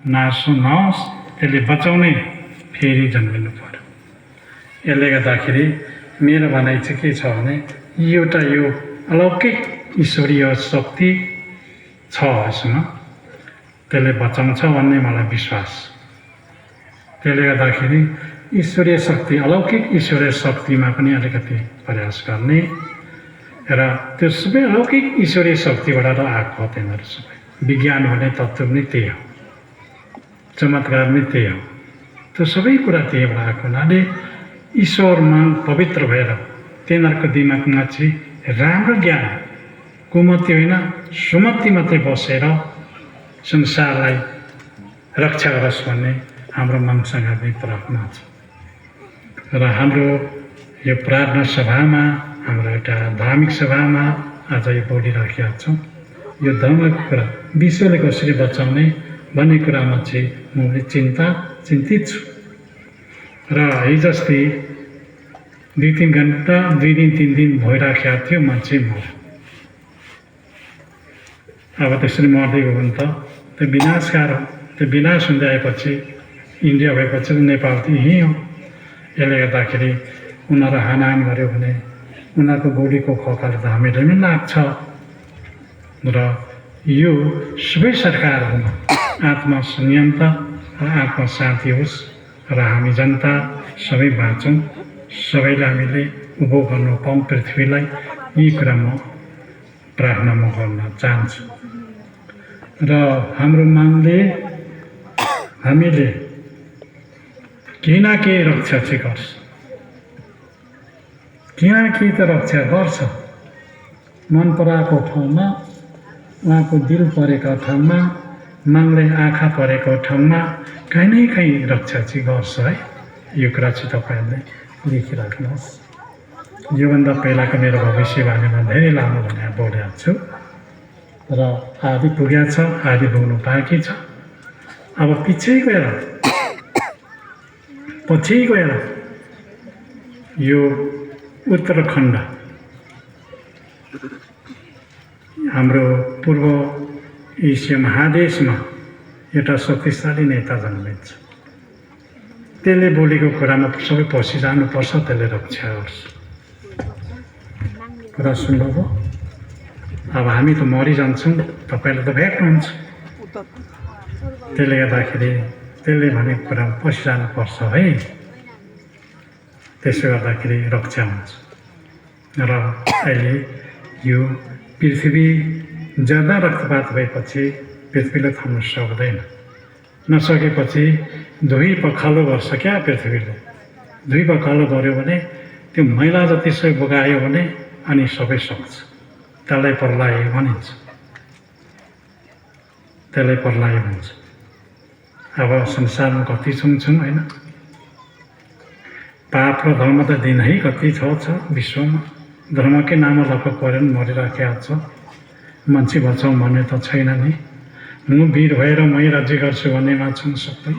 नहोस्, त्यसले बचाउने फेरि जन्मिनु पर्यो। यसले गर्दाखेरि मेरो भनाइ चाहिँ के छ भने एउटा यो अलौकिक ईश्वरीय शक्ति छ यसमा, त्यसले बचाउँछ भन्ने मलाई विश्वास। त्यसले गर्दाखेरि ईश्वरीय शक्ति, अलौकिक ईश्वरीय शक्तिमा पनि अलिकति प्रयास गर्ने र त्यो सबै अलौकिक ईश्वरीय शक्तिबाट आएको हो। तिनीहरू सबै विज्ञान भन्ने तत्त्व पनि त्यही हो, चमत्कार पनि त्यही हो। त्यो सबै कुरा त्यहीबाट आएको हुनाले ईश्वरमा पवित्र भएर तिनीहरूको दिमागमा चाहिँ राम्रो ज्ञान, कुमति होइन सुमति मात्रै बसेर संसारलाई रक्षा गरोस् भन्ने हाम्रो मनसँग पनि प्रार्थना छ। र हाम्रो यो प्रार्थना सभामा, हाम्रो एउटा धार्मिक सभामा आज यो बोलिराखेका छौँ। यो धर्मको कुरा विश्वले कसरी बचाउने भन्ने कुरामा चाहिँ म चिन्तित छु। र हिजो अस्ति 2-3 घन्टा 2 दिन 3 दिन भइराखेको थियो मान्छे मर्यो। अब त्यसरी मर्दै गयो भने त त्यो विनाशकार हो। त्यो विनाश हुँदै आएपछि इन्डिया भएपछि नेपाल त यहीँ हो। यसले गर्दाखेरि उनीहरू हानाहान गऱ्यो भने उनीहरूको गोलीको खोकाले त हामीलाई पनि लाग्छ। र यो सबै सरकारहरूमा आत्मा संयमता र आत्मा शान्ति होस् र हामी जनता सबै बाँचौँ, सबैलाई हामीले उभो गर्नु पाऊँ पृथ्वीलाई। यी कुरा म प्रार्थना म गर्न चाहन्छु। र हाम्रो मागले हामीले केही न केही रक्षा चाहिँ गर्छ, केही न केही त रक्षा गर्छ। मन पराएको ठाउँमा, उहाँको दिल परेको ठाउँमा, मागले आँखा परेको ठाउँमा कहीँ न कहीँ रक्षा चाहिँ गर्छ है। यो कुरा चाहिँ तपाईँहरूले लेखिराख्नुहोस्। योभन्दा पहिलाको मेरो भविष्यवाणीमा धेरै लामो भनेर बोलेको छु र आदि पुगेको छ, आदि बोल्नु बाँकी छ। अब पछि गएर यो उत्तराखण्ड हाम्रो पूर्व एसिया महादेशमा एउटा शक्तिशाली नेता जन्मिन्छ। त्यसले बोलेको कुरामा सबै पसिजानुपर्छ, त्यसले रक्षा गर्छ। कुरा सुन्नुभयो? अब हामी त मरिजान्छौँ, तपाईँले त भेट्नुहुन्छ। त्यसले गर्दाखेरि त्यसले भनेको कुरा पसिजानुपर्छ है। त्यसो गर्दाखेरि रक्षा हुन्छ। र अहिले यो पृथ्वी ज्यादा रक्तपात भएपछि पृथ्वीले थाम्न सक्दैन। नसकेपछि धुई पखालो गर्छ क्या पृथ्वीले। धुई पखालो गऱ्यो भने त्यो मैला जति सबै बगायो भने अनि सबै सक्छ। त्यसलाई प्रलय भनिन्छ, त्यसलाई प्रलय भन्छ। अब संसारमा कति छौँ होइन, पाप र धर्म त दिनै कति छ विश्वमा। धर्मकै नाममा लक्क परेर मरिराखेको छ। मान्छे बचाउँ भन्ने त छैन नि। म वीर भएर मै राज्य गर्छु भन्नेमा छौँ सबै,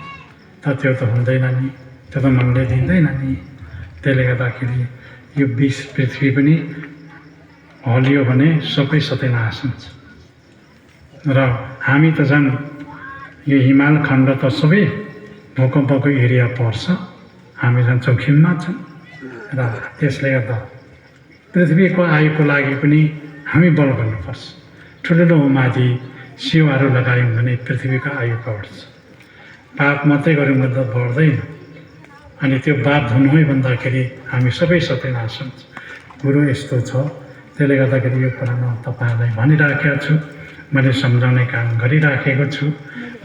त त्यो त हुँदैन नि, त्यो त मनले दिँदैन नि। त्यसले गर्दाखेरि यो विष पृथ्वी पनि हलियो भने सबै सत्यनाश हुन्छ। र हामी त झन् यो हिमाल खण्ड त सबै भूकम्पको एरिया पर्छ, हामी झन् जोखिममा छौँ। र त्यसले गर्दा पृथ्वीको आयुको लागि पनि हामी बल गर्नुपर्छ। ठुल्ठुलो उमाथि सेवाहरू लगायौँ भने पृथ्वीको आयु बढ्छ। पाप मात्रै गऱ्यौँ भने त बढ्दैन। अनि त्यो पाप धुनु है भन्दाखेरि हामी सबै सत्यनाश हुन्छ। कुरो यस्तो छ। त्यसले गर्दाखेरि यो कुरामा तपाईँहरूलाई भनिराखेको छु। मैले सम्झाउने काम गरिराखेको छु।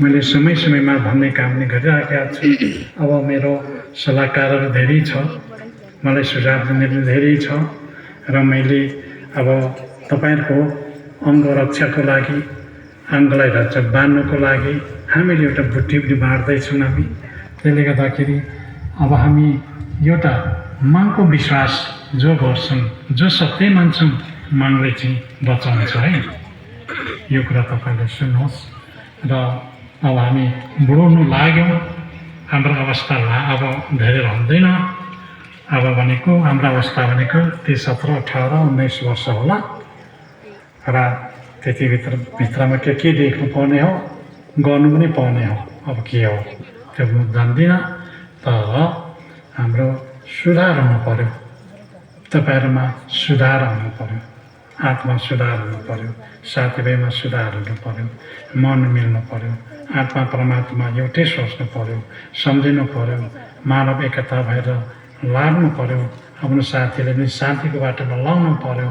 मैले समय समयमा भन्ने काम पनि गरिराखेको छु। अब मेरो सल्लाहकारहरू धेरै छ, मलाई सुझाव दिने पनि धेरै छ। र मैले अब तपाईँहरूको अङ्गरक्षाको लागि, अङ्गलाई रक्षा बाँध्नुको लागि हामीले एउटा बुट्टी पनि बाँड्दैछौँ हामी। त्यसले गर्दाखेरि अब हामी एउटा मनको विश्वास जो गर्छौँ, जो सत्य मान्छौँ, मनले चाहिँ बचाउँछ है। यो कुरा तपाईँले सुन्नुहोस्। र अब हामी बुढ्नु लाग्यौँ, हाम्रो अवस्था अब धेरै रहँदैन। अब भनेको हाम्रो अवस्था भनेको 17, 18, 19 वर्ष होला। र त्यति भित्रमा के देख्नु पर्ने हो, गर्नु पनि पर्ने हो। अब के हो त्यो म जान्दिनँ। तर हाम्रो सुधार हुनु पर्यो, तपाईँहरूमा सुधार हुनु पर्यो, आत्मा सुधार हुनु पर्यो, साथीभाइमा सुधार हुनु पर्यो, मन मिल्नु पर्यो, आत्मा परमात्मा एउटै सोच्नु पर्यो, सम्झिनु पर्यो, मानव एकता भएर लाग्नु पर्यो, आफ्नो साथीले पनि शान्तिको बाटोमा लाउनु पर्यो।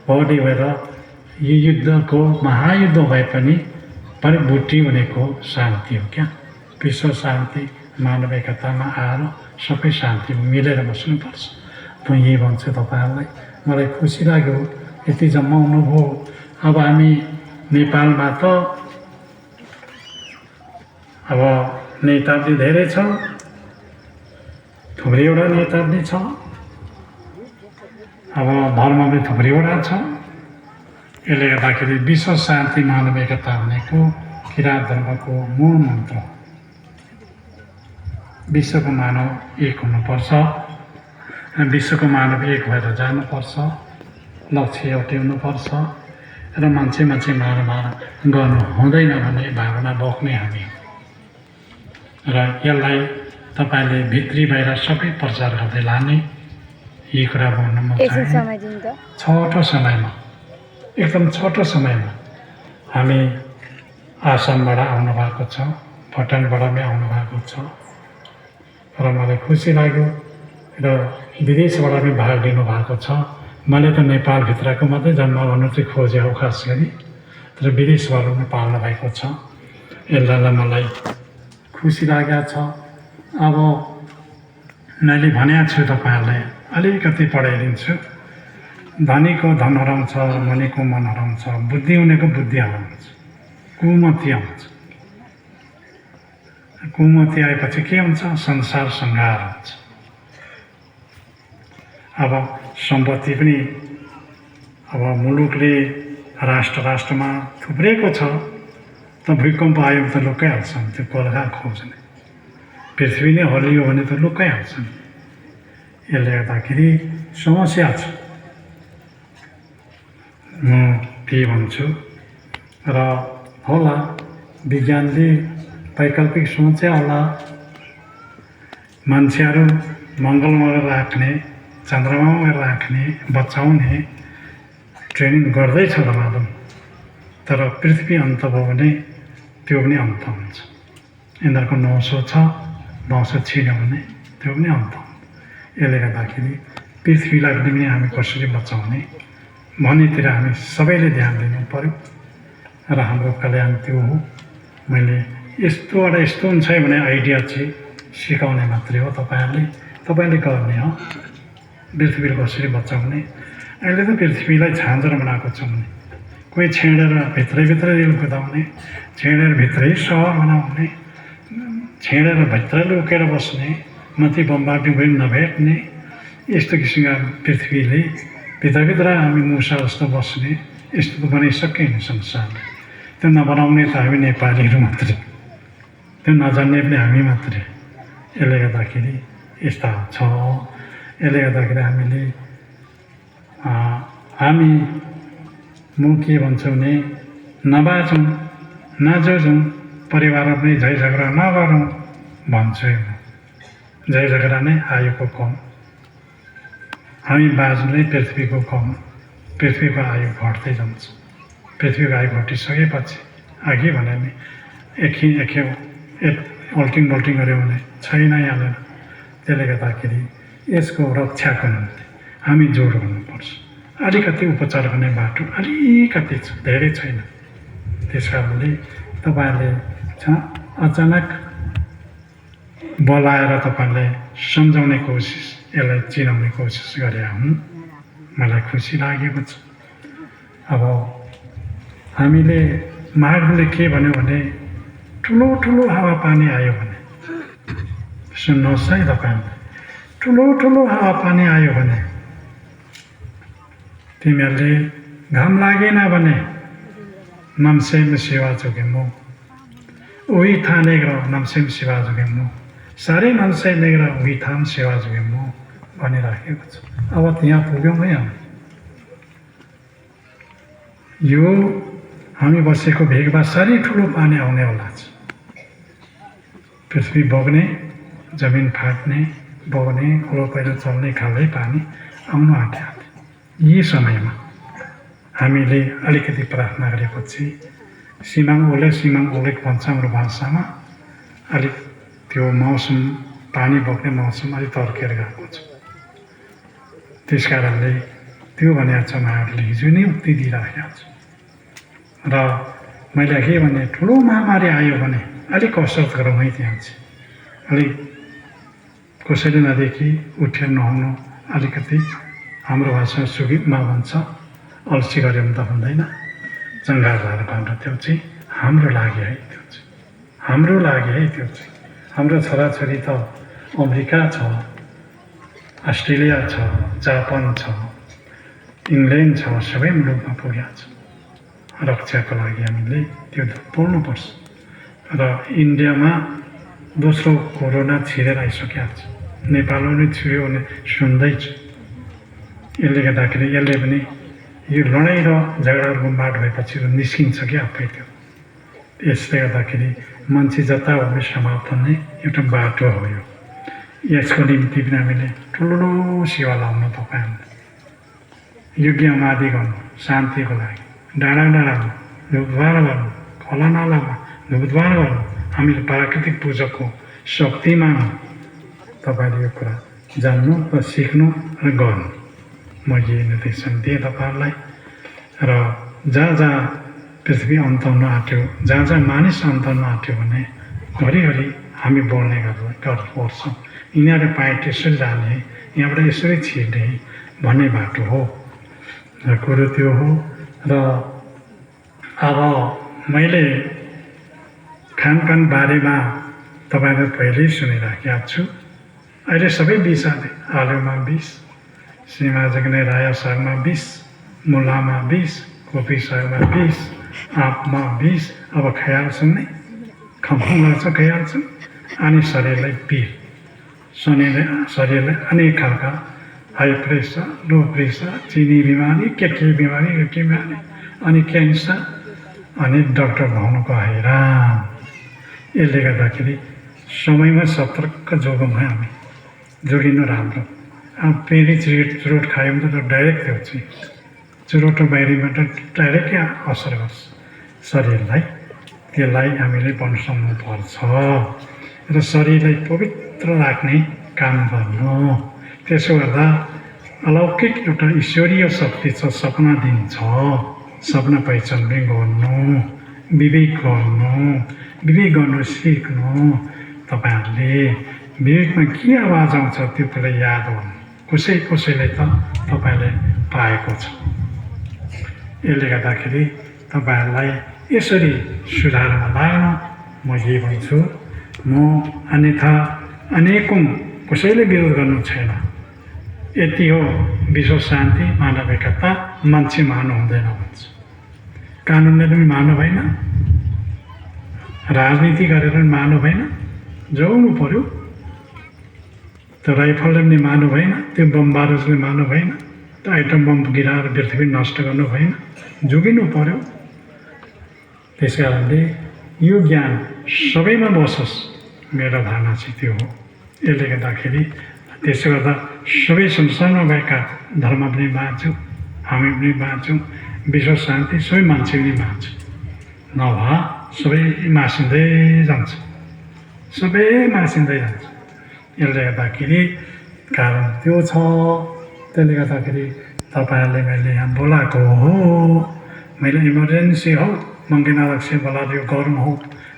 बौडी भएर यो युद्धको महायुद्ध भए पनि परिबुट्टी भनेको शान्ति हो क्या। विश्व शान्ति, मानव एकतामा आएर सबै शान्ति मिलेर बस्नुपर्छ। म यही भन्छु तपाईँहरूलाई। मलाई खुसी लाग्यो यति जम्मा हुनुभयो। अब हामी नेपालमा त अब नेताजी धेरै छ, थुप्रैवटा नेताजी छ, अब धर्म पनि थुप्रैवटा छ। यसले गर्दाखेरि विश्व शान्ति मानव एकता भनेको किराँत धर्मको मूल मन्त्र। विश्वको मानव एक हुनुपर्छ, विश्वको मानव एक भएर जानुपर्छ, लक्ष्य एउटै हुनुपर्छ र मान्छे मार गर्नु हुँदैन भन्ने भावना बोक्ने हामी र यसलाई तपाईँले भित्री भएर सबै प्रचार गर्दै लाने यी कुरा भन्नु म चाहे। छोटो समयमा, एकदम छोटो समयमा हामी आसामबाट आउनु भएको छ, भुटानबाट पनि आउनु भएको छ र मलाई खुसी लाग्यो र विदेशबाट पनि भाग लिनु भएको छ। मैले त नेपालभित्रको मात्रै जन्म गर्नु चाहिँ खोजेँ खास गरी, तर विदेशबाट पनि पाल्नु भएको छ। यसलाई मलाई खुसी लागेको छ। अब मैले भनेको छु तपाईँहरूलाई, अलिकति पढाइदिन्छु। धनीको धन हराउँछ, मनीको मन हराउँछ, बुद्धि हुनेको बुद्धि हराउँछ, कुमति आउँछ। कुमति आएपछि के हुन्छ? संसार सङ्घार हुन्छ। अब सम्पत्ति पनि अब मुलुकले राष्ट्रमा थुप्रेको छ, त भूकम्प आयो भने त लुकाइहाल्छन्, त्यो कोलखा खोज्ने। पृथ्वी नै हल्लियो भने त लुकाइहाल्छन्। यसले गर्दाखेरि समस्या छ। म त्यही भन्छु र होला विज्ञानले वैकल्पिक सोचे होला, मान्छेहरू मङ्गलमा राख्ने, चन्द्रमामा राख्ने, बचाउने ट्रेनिङ गर्दैछ मालुम। तर पृथ्वी अन्त भयो भने त्यो पनि अन्त हुन्छ। यिनीहरूको 900 छ, 900 छिन्यो भने त्यो पनि अन्त हुन्छ। यसले गर्दाखेरि पृथ्वीलाई पनि हामी कसरी बचाउने भन्नेतिर हामी सबैले ध्यान दिनु पर्यो र हाम्रो कल्याण त्यो हो। मैले यस्तोबाट यस्तो हुन्छ भने आइडिया चाहिँ सिकाउने मात्रै हो। तपाईँले गर्ने हो पृथ्वीलाई कसरी बचाउने। अहिले त पृथ्वीलाई झाँझर बनाएको छ भने कोही छेडेर भित्रै रेल कुदाउने, छेडेर भित्रै सहर बनाउने, छेडेर भित्रै लुकेर बस्ने, माथि बमबाटी पनि नभेट्ने, यस्तो किसिमका पृथ्वीले भित्रभित्र हामी मुसा जस्तो बस्ने यस्तो त बनाइसकेन संसारले। त्यो नबनाउने त हामी नेपालीहरू मात्रै, त्यो नजान्ने पनि हामी मात्रै। यसले गर्दाखेरि यस्ता छ। यसले गर्दाखेरि हामी म के भन्छु भने नबाचौँ, नजोजौँ, परिवारमा पनि झै झगडा नगरौँ भन्छु। झै झगडा नै आयुको कम, हामी बाँच्ने पृथ्वीको कम, पृथ्वीको आयु घट्दै जान्छ। पृथ्वीको आयु घटिसकेपछि अघि भने नि एकखेप अल्टिङ बल्टिङ गऱ्यो भने छैन हालेर। त्यसले गर्दाखेरि यसको रक्षाको निम्ति हामी जोड गर्नुपर्छ। अलिकति उपचार गर्ने बाटो अलिकति छ, धेरै छैन। त्यस कारणले तपाईँहरूले अचानक बोलाएर तपाईँले सम्झाउने कोसिस, यसलाई चिनाउने कोसिस गरे हुन्। मलाई खुसी लागेको छ। अब हामीले माघले के भन्यो भने ठुलो ठुलो हावापानी आयो भने, सुन्नुहोस् है तपाईँले, ठुलो ठुलो हावापानी आयो भने तिमीहरूले घाम लागेन भने नमसेम सेवा जोगेमो, उही था नेग्र नमसेम सेवा जोगेमो, साह्रै नमसे नेग्र उही थाम सेवा जोगेमो भनिराखेको छ। अब त्यहाँ पुग्यौँ है हामी। यो हामी बसेको भेगमा साह्रै ठुलो पानी आउने होला छ। पृथ्वी बग्ने, जमिन फाट्ने, बग्ने, खोलो पहिरो चल्ने खालै पानी आउनु आँट्यो। यी समयमा हामीले अलिकति प्रार्थना गरेपछि सिमाङ ओलेक भन्छ हाम्रो भाषामा, अलिक त्यो मौसम, पानी बग्ने मौसम अलिक तर्केर गएको छ। त्यस कारणले त्यो भनेको छ उहाँहरूले हिजो नै उक्ति दिइराखेको छ। र मैले के भने ठुलो महामारी आयो भने अलिक कसरत गरौँ है, त्यहाँ चाहिँ अलिक कसैले नदेखि उठेर नहुनु, अलिकति हाम्रो भाषा सुगितमा भन्छ अल्छी गऱ्यो भने त हुँदैन, चङ्गा भएर भान्डो। त्यो चाहिँ हाम्रो लागि है, त्यो चाहिँ हाम्रो लागि है। त्यो चाहिँ हाम्रो छोराछोरी त अमेरिका छ, अस्ट्रेलिया छ, जापान छ, इङ्ल्यान्ड छ, सबै मुलुकमा पुगेको छ। रक्षाको लागि हामीले त्यो बोल्नुपर्छ। र इन्डियामा दोस्रो कोरोना छिरेर आइसकेको छ, नेपालमा पनि छिर्यो भने सुन्दैछु। यसले गर्दाखेरि यसले पनि यो लडाइँ र झगडाहरूको माड भएपछि निस्किन्छ क्या आफै त्यो। यसले गर्दाखेरि मान्छे जता भने समाप्त हुने एउटा बाटो हो यो। यसको निम्ति पनि हामीले ठुलो सेवा लाउनु तपाईँहरूले, यज्ञ आदि गर्नु शान्तिको लागि, डाँडा डाँडामा धुपद्वार गर्नु, खोला नालामा धुपद्वार गर्नु, हामीले प्राकृतिक पूजाको शक्ति मान्नु। तपाईँले यो कुरा जान्नु र सिक्नु र गर्नु। म यही निर्देशन दिएँ तपाईँहरूलाई। र जहाँ पृथ्वी अन्त हुन आँट्यो, जहाँ मानिस अन्त हुन आँट्यो भने घरिघरि हामी बोल्ने गर्नुपर्छ। यिनीहरू पाइट यसरी जाने, यहाँबाट यसरी छिर्ने भन्ने बाटो हो र कुरो त्यो हो। र अब मैले खानपान बारेमा तपाईँहरू पहिल्यै सुनिराखेको छु। अहिले सबै विष आदि, आलुमा विष, सिमा जग्ने रायो सागमा विष, मुलामा विष, कोपी सागमा विष, आँपमा विष। अब खाइहाल्छौँ नै, खम्फुङ लाग्छ खाइहाल्छौँ। अनि शरीरलाई पीड, शरीरलाई अनेक खालका हाई प्रेसर, लो प्रेसर, चिनी बिमारी, के बिमारी, अनि क्यान्सर, अनि डक्टर भाउनुको हैरान। यसले गर्दाखेरि समयमा सतर्क जोगौँ है, हामी जोगिनु राम्रो। अब फेरि चुरोट खायो भने त डाइरेक्ट त्यो चाहिँ चुरोटो बाहिरीबाट डाइरेक्ट असर गर्छ शरीरलाई। त्यसलाई हामीले बन्साउनु पर्छ र शरीरलाई पवित्र राख्ने काम गर्नु। त्यसो गर्दा अलौकिक एउटा ईश्वरीय शक्ति छ, सपना दिन्छ। सपना पहिचान पनि गर्नु, विवेक गर्नु सिक्नु। तपाईँहरूले विवेकमा के आवाज आउँछ त्यो कुरा याद गर्नु। कसैले त तपाईँले पाएको छ। यसले गर्दाखेरि तपाईँहरूलाई यसरी सुधारमा लाग्नु म यही भन्छु। म अन्यथा अनेकौँ कसैले विरोध गर्नु छैन। यति हो, विश्व शान्ति, मानविकता, मान्छे मार्नु हुँदैन भन्छ। कानुनले पनि मार्नु भएन, राजनीति गरेर पनि मार्नु भएन, जोड्नु पर्यो। त्यो राइफलले पनि मार्नु भएन, त्यो बमबारुदले मार्नु भएन, त्यो आइटम बम गिराएर पृथ्वी नष्ट गर्नु भएन, जोगिनु पर्यो। त्यस कारणले यो ज्ञान सबैमा बसोस्, मेरो धारणा चाहिँ त्यो हो। यसले गर्दाखेरि त्यसो गर्दा सबै संसारमा भएका धर्म पनि बाँच्छौँ, हामी पनि बाँच्छौँ, विश्व शान्ति सबै मान्छे पनि बाँच्छ। नभए सबै मासिँदै जान्छ, यसले गर्दाखेरि कारण त्यो छ। त्यसले गर्दाखेरि तपाईँहरूले मैले यहाँ बोलाएको हो, मैले इमर्जेन्सी हो, मङ्गेनारक्ष बोलाएको गरौँ हो।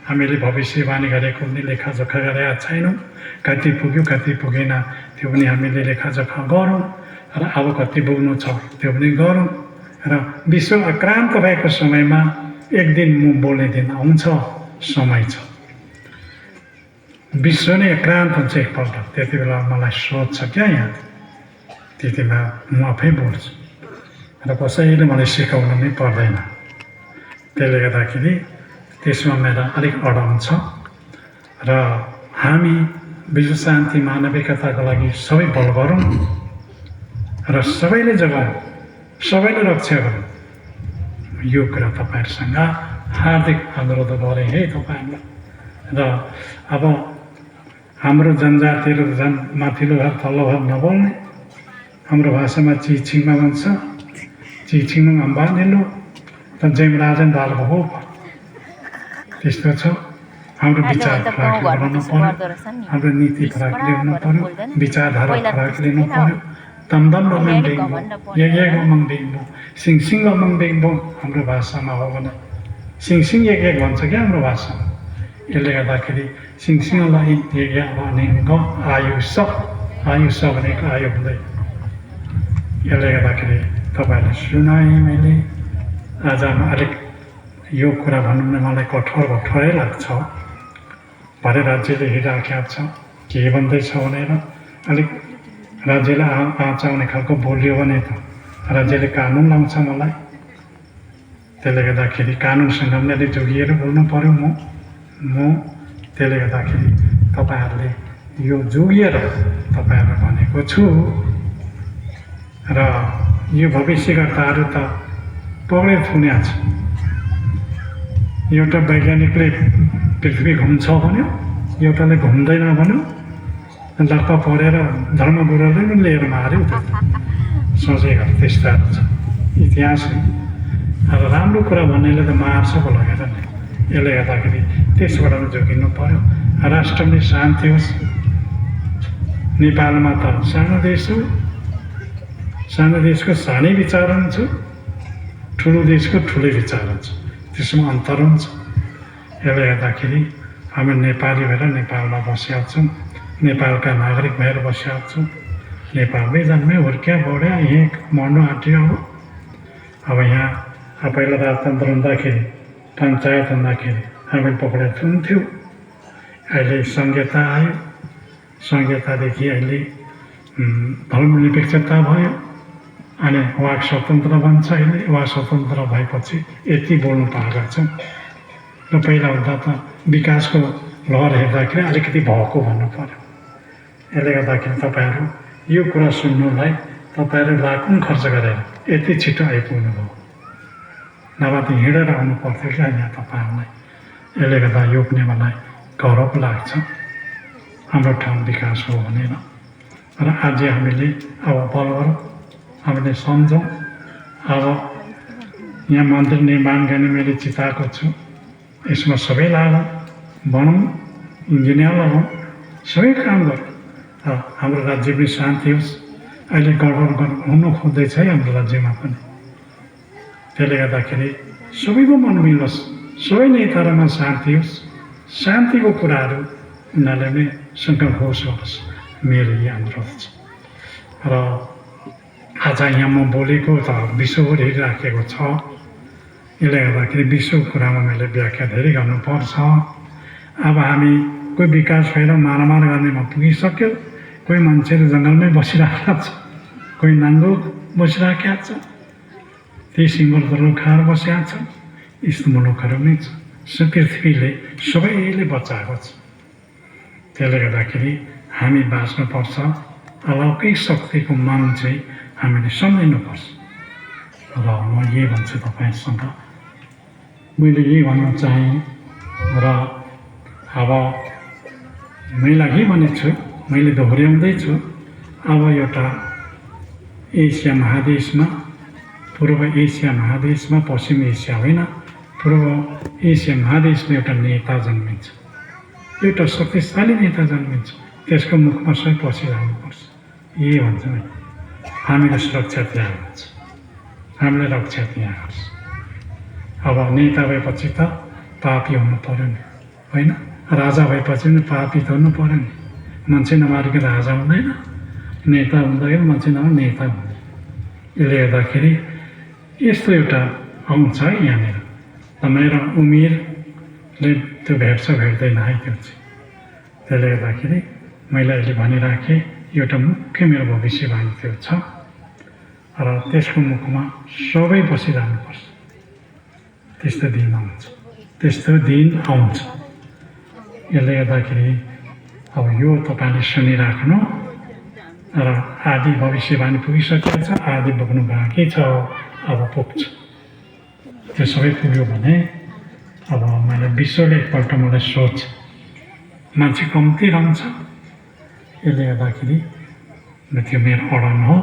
हामीले भविष्यवाणी गरेको पनि लेखाजोखा गरेका छैनौँ। कति पुग्यो कति पुगेन त्यो पनि हामीले लेखाजोखा गरौँ र अब कति पुग्नु छ त्यो पनि गरौँ। र विश्व आक्रान्त भएको समयमा एक दिन म बोल्ने दिन आउँछ, समय छ। विश्व नै आक्रान्त हुन्छ एकपल्ट, त्यति बेला मलाई सोध्छ क्या यहाँ, त्यति बेला म आफै बोल्छु र कसैले मलाई सिकाउनु नै पर्दैन। त्यसले गर्दाखेरि त्यसमा मेरो अलिक अडम छ र हामी विश्व शान्ति मानविकताको लागि सबै बल गरौँ र सबैले जोगाउँ, सबैले रक्षा गरौँ। यो कुरा तपाईँहरूसँग हार्दिक अनुरोध गरेँ है तपाईँहरूलाई। र अब हाम्रो जनजातिहरू झन् माथिल्लो घर तल्लो घर नबोल्ने, हाम्रो भाषामा चिछिङमा भन्छ, चिछिङमा अम्बानिलो त जयमराजन दाल हो। त्यस्तो छ। हाम्रो विचार फराकले बनाउनु पर्यो, हाम्रो नीति फराकले हुनु पर्यो, विचारधारा फराकले हुनु पर्यो। तमदम लमङ बेङ्बो, ये लमङ बेङ्बो, सिङसिङ लमङ बेङ्बो हाम्रो भाषामा हो भने सिङसिङ एक भन्छ क्या हाम्रो भाषामा। यसले गर्दाखेरि सिङसिङलाई भनेको आयुष, आयुष भनेको आयु हुँदै। यसले गर्दाखेरि तपाईँहरूले सुनाएँ मैले। आज अलिक यो कुरा भनौँ न मलाई कठोरै लाग्छ। भरे राज्यले हिँडिराखेको छ के भन्दैछ भनेर अलिक राज्यलाई आँच आउने खालको बोल्यो भने त राज्यले कानुन लाउँछ मलाई। त्यसले गर्दाखेरि कानुनसँग पनि अलिक जोगिएर बोल्नु पर्यो म त्यसले गर्दाखेरि तपाईँहरूले यो जोगिएर तपाईँहरूलाई भनेको छु। र यो भविष्यकर्ताहरू त पक्रै थुन्या छ। एउटा वैज्ञानिकले पृथ्वी घुम्छ भन्यो, एउटाले घुम्दैन भन्यो, लक्क परेर धर्मगुरुले पनि लिएर मार्यो। त सोचेको त्यस्ताहरू छ इतिहास। अब राम्रो कुरा भन्नेले त मार्छ पो लगेर नि। यसले गर्दाखेरि त्यसबाट पनि जोगिनु पर्यो। राष्ट्र पनि शान्ति होस्। नेपालमा त सानो देश हो, सानो देशको सानै विचार हुन्छ, ठुलो देशको ठुलै विचार हुन्छ, त्यसमा अन्तर हुन्छ। यसले गर्दाखेरि हामी नेपाली भएर नेपालमा बसेका छौँ, नेपालका नागरिक भएर बसेका छौँ। नेपालमै जन्मे हुर्क्या बढ्या यहीँ मर्नु आँट्यो। अब यहाँ पहिला राजतन्त्र हुँदाखेरि पञ्चायत हुँदाखेरि हामीले पक्रेर थुन्थ्यौँ। अहिले संहिता आयो, संहितादेखि अहिले धर्मनिरपेक्षता भयो, अनि वाक स्वतन्त्र भन्छ। अहिले वाक स्वतन्त्र भएपछि यति बोल्नु पाएका छौँ। र पहिला हुँदा त विकासको लहर हेर्दाखेरि अलिकति भएको भन्नु पर्यो। यसले गर्दाखेरि तपाईँहरू यो कुरा सुन्नुलाई तपाईँहरू लाखौँ खर्च गरेर यति छिटो आइपुग्नु भयो। नभए त हिँडेर आउनु पर्थ्यो क्या यहाँ तपाईँहरूलाई। यसले गर्दा यो पनि मलाई गौरव लाग्छ हाम्रो ठाउँ विकास हो भनेर। र आज हामीले अब बल गरौँ, हामीले सम्झौँ। अब यहाँ मन्दिर निर्माण गर्ने मैले चिताएको छु, यसमा सबै लागौँ, बनाउँ, इन्जिनियर लगाउँ, सबै काम गरौँ। हाम्रो राज्य पनि शान्ति होस्। अहिले गडबड हुनु खोज्दैछ है हाम्रो राज्यमा पनि। त्यसले गर्दाखेरि सबैको मन मिलोस्, सबै नेताहरूमा शान्ति होस्। शान्तिको कुराहरू उनीहरूले नै सङ्कल्प होस् मेरो यही अनुरोध छ। र आज यहाँ म बोलेको त विश्वभरि हेरिराखेको छ। यसले गर्दाखेरि विश्वको कुरामा मैले व्याख्या धेरै गर्नुपर्छ। अब हामी कोही विकास भएर मारामार गर्नेमा पुगिसक्यो, कोही मान्छेहरू जङ्गलमै बसिरहेका छ, कोही नाङ्गो बसिरहेका छ, ती सिङ्गलहरू खाएर बसेका छ। यस्तो मुलुकहरू नै छ। पृथ्वीले सबैले बचाएको छ। त्यसले गर्दाखेरि हामी बाँच्नुपर्छ। अलौकिक शक्तिको मान चाहिँ हामीले सम्झिनुपर्छ। र म यही भन्छु तपाईँसँग, मैले यही भन्न चाहेँ। र अब मैले के भनेको छु, मैले दोहोऱ्याउँदैछु। अब एउटा एसिया महादेशमा, पूर्व एसिया महादेशमा, पश्चिम एसिया होइन, पूर्व एसिया महादेशमा एउटा नेता जन्मिन्छ, एउटा शक्तिशाली नेता जन्मिन्छ। त्यसको मुखमा सबै पसिरहनुपर्छ। यही भन्छ नि, हामीले सुरक्षा त्यहाँ हुन्छ, हामीले रक्षा त्यहाँ गर्छ। अब नेता भएपछि त पापी हुनु पर्यो नि, होइन? राजा भएपछि पनि पापी त हुनु पर्यो नि। मान्छे नमारिकन राजा हुँदैन, नेता हुँदाखेरि मान्छे नभए नेता हुँदैन। यसले गर्दाखेरि यस्तो एउटा आउँछ है यहाँनिर। मेरो उमेरले त्यो भेट्दैन है त्यो चाहिँ। त्यसले गर्दाखेरि मैले अहिले भनिराखेँ, एउटा मुख्य मेरो भविष्यवाणी त्यो छ। र त्यसको मुखमा सबै बसिरहनुपर्छ। त्यस्तो दिन आउँछ, त्यस्तो दिन आउँछ। यसले गर्दाखेरि अब यो तपाईँले सुनिराख्नु। र आदि भविष्यवाणी पुगिसकेको छ, आदि पुग्नु बाँकी छ, अब पुग्छ। त्यो सबै पुग्यो भने अब मैले विश्वले एकपल्ट मलाई सोच, मान्छे कम्ती रहन्छ, त्यसले गर्दाखेरि त्यो मेरो अडन हो।